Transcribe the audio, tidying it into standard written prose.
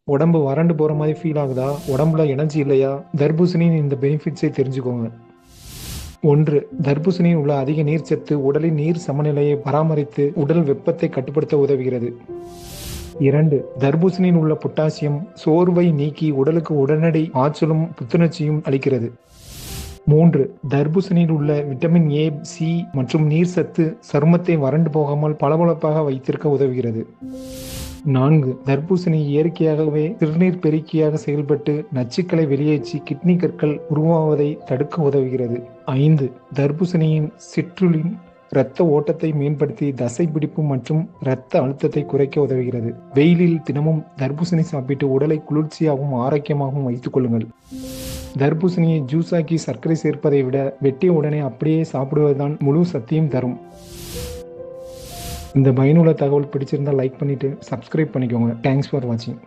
உடம்பு வறண்டு போற மாதிரி ஃபீல் ஆகுதா? உடம்புல எனர்ஜி இல்லையா? தர்பூசணியின் இந்த பெனிஃபிட்ஸை தெரிஞ்சுக்கோங்க. 1. தர்பூசணியில் உள்ள அதிக நீர்ச்சத்து உடலின் நீர் சமநிலையை பராமரித்து உடல் வெப்பத்தை கட்டுப்படுத்த உதவுகிறது. 2. தர்பூசணியில் உள்ள பொட்டாசியம் சோர்வை நீக்கி உடலுக்கு உடனடி ஆற்றலும் புத்துணர்ச்சியும் அளிக்கிறது. 3. தர்பூசணியில் உள்ள விட்டமின் ஏ, சி மற்றும் நீர் சத்து சருமத்தை வறண்டு போகாமல் பளபளப்பாக வைத்திருக்க உதவுகிறது. 4. தர்பூசணி இயற்கையாகவே சிறுநீர் பெருக்கியாக செயல்பட்டு நச்சுக்களை வெளியேற்றி கிட்னி கற்கள் உருவாவதை தடுக்க உதவுகிறது. 5. தர்பூசணியின் சிட்ருலின் இரத்த ஓட்டத்தை மேம்படுத்தி தசை பிடிப்பு மற்றும் இரத்த அழுத்தத்தை குறைக்க உதவுகிறது. வெயிலில் தினமும் தர்பூசணி சாப்பிட்டு உடலை குளிர்ச்சியாகவும் ஆரோக்கியமாகவும் வைத்துக் கொள்ளுங்கள். தர்பூசணியை ஜூஸாக்கி சர்க்கரை சேர்ப்பதை விட வெட்டிய உடனே அப்படியே சாப்பிடுவதுதான் முழு சக்தியும் தரும். இந்த பயனுள்ள தகவல் பிடிச்சிருந்தால் லைக் பண்ணிட்டு சப்ஸ்கிரைப் பண்ணிக்கோங்க. தேங்க்ஸ் ஃபார் வாட்சிங்.